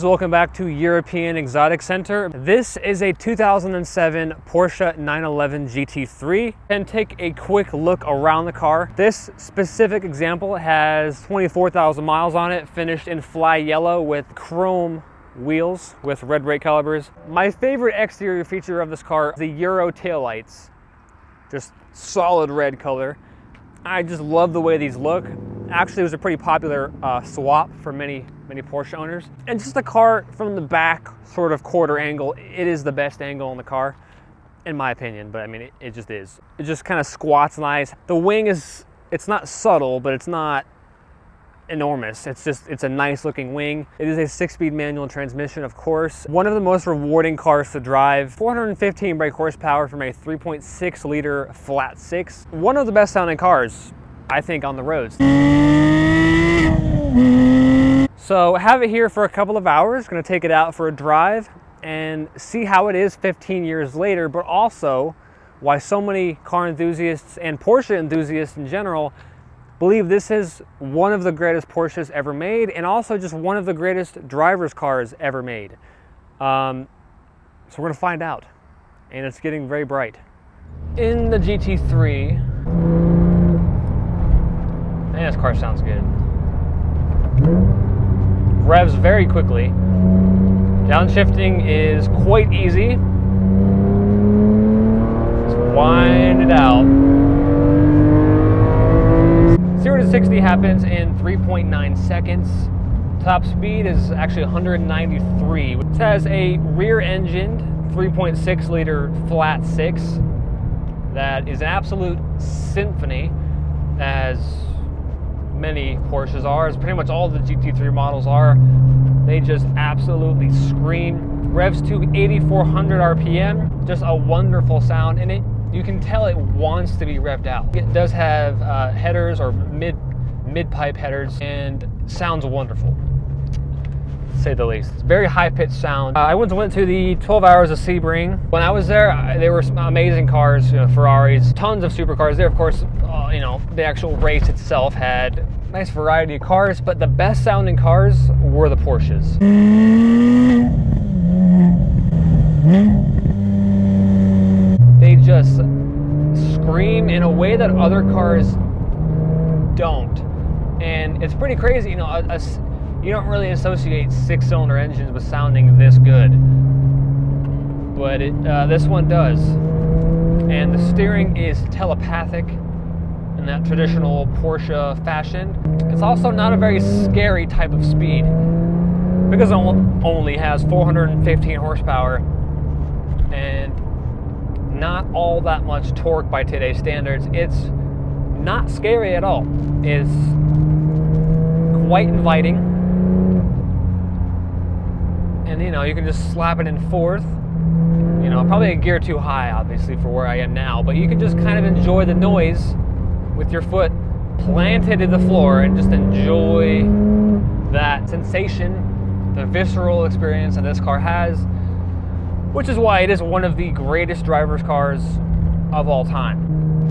Welcome back to European Exotic Center. This is a 2007 Porsche 911 GT3, and take a quick look around the car. This specific example has 24,000 miles on it, finished in fly yellow with chrome wheels with red brake calipers. My favorite exterior feature of this car is the Euro taillights. Just solid red color. I just love the way these look. Actually, it was a pretty popular swap for many Porsche owners. And just the car from the back, sort of quarter angle, it is the best angle in the car, in my opinion, but I mean, it just is. It just kind of squats nice. The wing it's not subtle, but it's not enormous. It's a nice looking wing. It is a 6-speed manual transmission, of course. One of the most rewarding cars to drive. 415 brake horsepower from a 3.6 liter flat six. One of the best sounding cars, I think, on the roads. So have it here for a couple of hours. Gonna take it out for a drive and see how it is 15 years later, but also why so many car enthusiasts and Porsche enthusiasts in general believe this is one of the greatest Porsches ever made, and also just one of the greatest driver's cars ever made. So we're gonna find out, and it's getting very bright. In the GT3, man, this car sounds good. Revs very quickly. Downshifting is quite easy. Just wind it out. 0 to 60 happens in 3.9 seconds. Top speed is actually 193. It has a rear-engined 3.6 liter flat six that is an absolute symphony, as many Porsches are, as pretty much all the GT3 models are. They just absolutely scream. Revs to 8,400 RPM, just a wonderful sound, and you can tell it wants to be revved out. It does have headers, or mid-pipe headers, and sounds wonderful, to say the least. It's very high-pitched sound. I went to the 12 Hours of Sebring. When I was there, there were some amazing cars, Ferraris, tons of supercars there. Of course, the actual race itself had a nice variety of cars, but the best sounding cars were the Porsches. They just scream in a way that other cars don't. And it's pretty crazy, you don't really associate 6-cylinder engines with sounding this good, but this one does. And the steering is telepathic in that traditional Porsche fashion. It's also not a very scary type of speed, because it only has 415 horsepower and not all that much torque by today's standards. It's not scary at all. It's quite inviting, and you can just slap it in fourth. Probably a gear too high, obviously, for where I am now, but you can just kind of enjoy the noise with your foot planted in the floor and just enjoy that sensation, the visceral experience that this car has, which is why it is one of the greatest driver's cars of all time.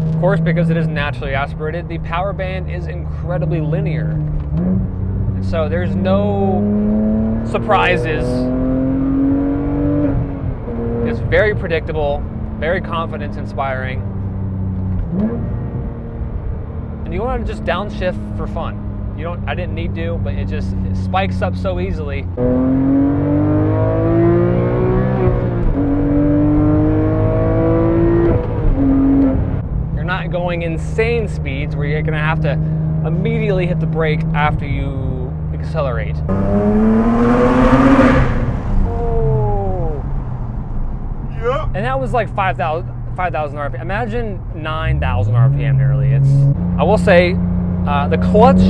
Of course, because it is naturally aspirated, the power band is incredibly linear, and so there's no surprises. It's very predictable, very confidence-inspiring, and you want to just downshift for fun. I didn't need to, but it spikes up so easily. You're not going insane speeds where you're going to have to immediately hit the brake after you accelerate. And that was like 5,000 RPM. Imagine 9,000 RPM nearly. I will say, the clutch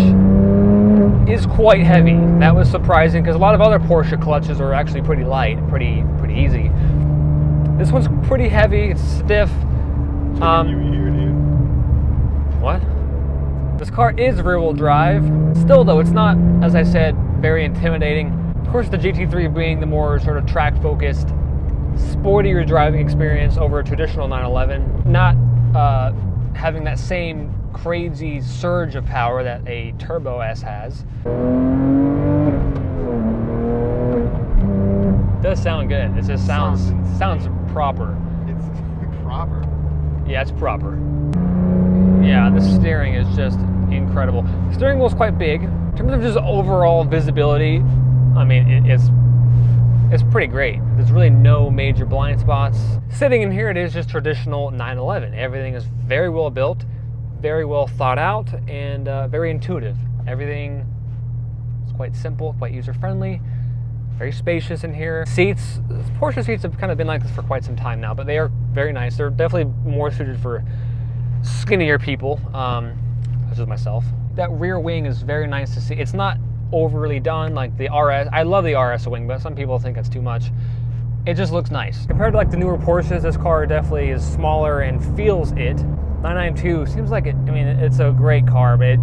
is quite heavy. That was surprising, because a lot of other Porsche clutches are actually pretty light, pretty easy. This one's pretty heavy. It's stiff. What? This car is rear-wheel drive. Still, though, it's not, as I said, very intimidating. Of course, the GT3 being the more sort of track-focused, sportier driving experience over a traditional 911, not having that same crazy surge of power that a Turbo S has. does sound good. It just sounds proper. It's proper. Yeah, it's proper. Yeah, the steering is just incredible. The steering wheel's quite big. In terms of just overall visibility, I mean, it's pretty great. There's really no major blind spots. Sitting in here, it is just traditional 911. Everything is very well built, very well thought out, and very intuitive. Everything is quite simple, quite user-friendly, very spacious in here. Seats, Porsche seats have kind of been like this for quite some time now, but they are very nice. They're definitely more suited for skinnier people, such as myself. That rear wing is very nice to see. It's not overly done like the RS. I love the RS wing, but some people think it's too much. It just looks nice. Compared to like the newer Porsches, this car definitely is smaller and feels it. 992 seems like it, I mean, it's a great car, but it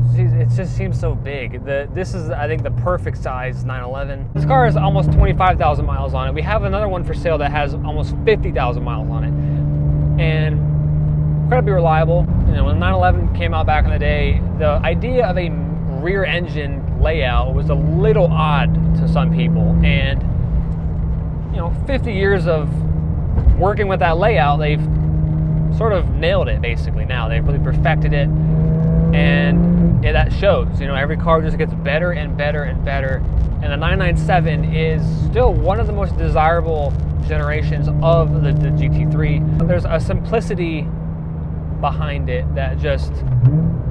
just seems so big. This is, I think, the perfect size 911. This car has almost 25,000 miles on it. We have another one for sale that has almost 50,000 miles on it. And incredibly reliable. You know, when 911 came out back in the day, the idea of a rear engine layout was a little odd to some people. And, you know, 50 years of working with that layout, they've sort of nailed it basically now. They've really perfected it, and that shows. You know, every car just gets better and better and better, and the 997 is still one of the most desirable generations of the GT3. There's a simplicity behind it that just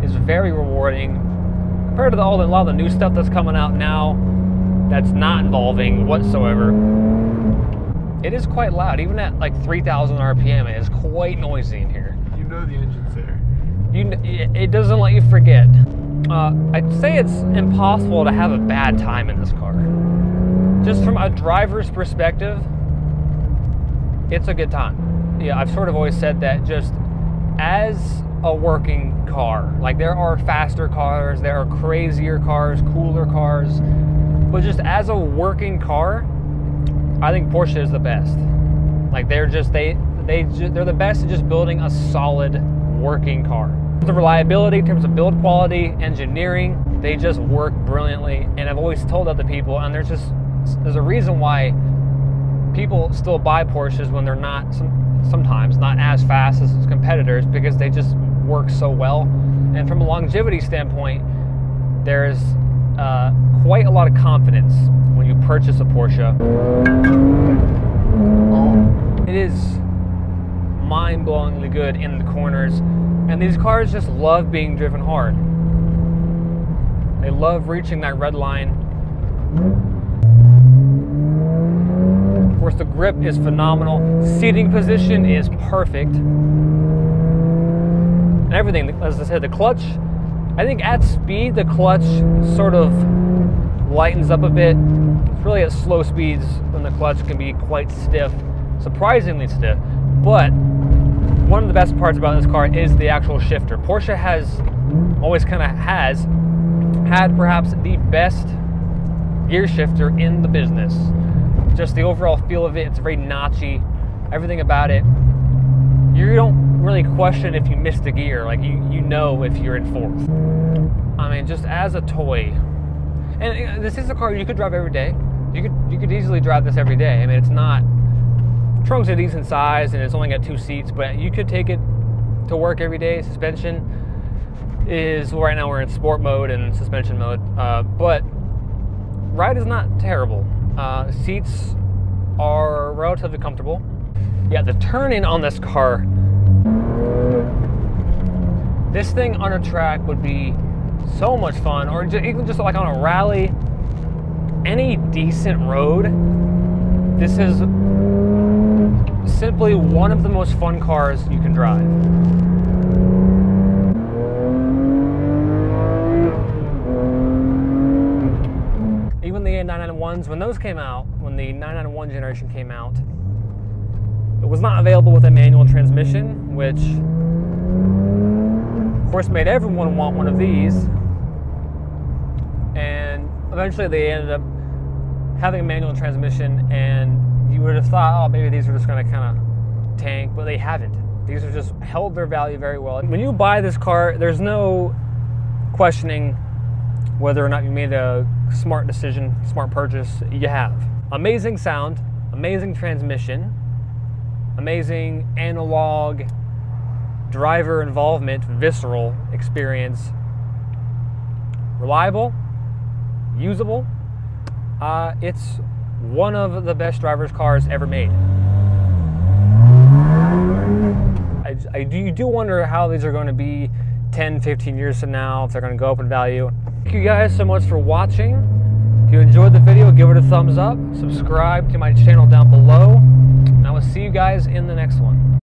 is very rewarding compared to a lot of the new stuff that's coming out now that's not involving whatsoever. It is quite loud, even at like 3,000 RPM. It is quite noisy in here. You know the engine's there. It doesn't let you forget. I'd say it's impossible to have a bad time in this car. Just from a driver's perspective, it's a good time. Yeah, I've sort of always said that just as a working car, like there are faster cars, there are crazier cars, cooler cars, but just as a working car, I think Porsche is the best. Like they're the best at just building a solid working car. The reliability, in terms of build quality, engineering, they just work brilliantly. And I've always told other people, and there's a reason why people still buy Porsches when they're not sometimes not as fast as competitors, because they just work so well. And from a longevity standpoint, there's quite a lot of confidence when you purchase a Porsche. It is mind-blowingly good in the corners, and these cars just love being driven hard. They love reaching that red line. Of course, the grip is phenomenal. Seating position is perfect. And everything, as I said, the clutch, I think at speed, the clutch sort of lightens up a bit. It's really at slow speeds when the clutch can be quite stiff, surprisingly stiff. But one of the best parts about this car is the actual shifter. Porsche always kind of has had perhaps the best gear shifter in the business. Just the overall feel of it, it's very notchy. Everything about it, you don't really question if you missed a gear. Like you know if you're in fourth. I mean, just as a toy. And this is a car you could drive every day. You could easily drive this every day. I mean, it's not, trunk's a decent size and it's only got 2 seats, but you could take it to work every day. Suspension is, well, right now we're in sport mode and suspension mode, but ride is not terrible. Seats are relatively comfortable. Yeah, the turning on this car, this thing on a track would be so much fun, or even just like on a rally, any decent road. This is simply one of the most fun cars you can drive. Even the 991s, when those came out, when the 991 generation came out, it was not available with a manual transmission, which of course made everyone want one of these. And eventually they ended up having a manual transmission, and you would have thought, oh, maybe these are just going to kind of tank, but they haven't. These have just held their value very well. When you buy this car, there's no questioning whether or not you made a smart decision, smart purchase. You have amazing sound, amazing transmission, amazing analog driver involvement, visceral experience, reliable, usable. It's one of the best driver's cars ever made. You do wonder how these are going to be 10, 15 years from now, if they're going to go up in value. Thank you guys so much for watching. If you enjoyed the video, give it a thumbs up, subscribe to my channel down below, and I will see you guys in the next one.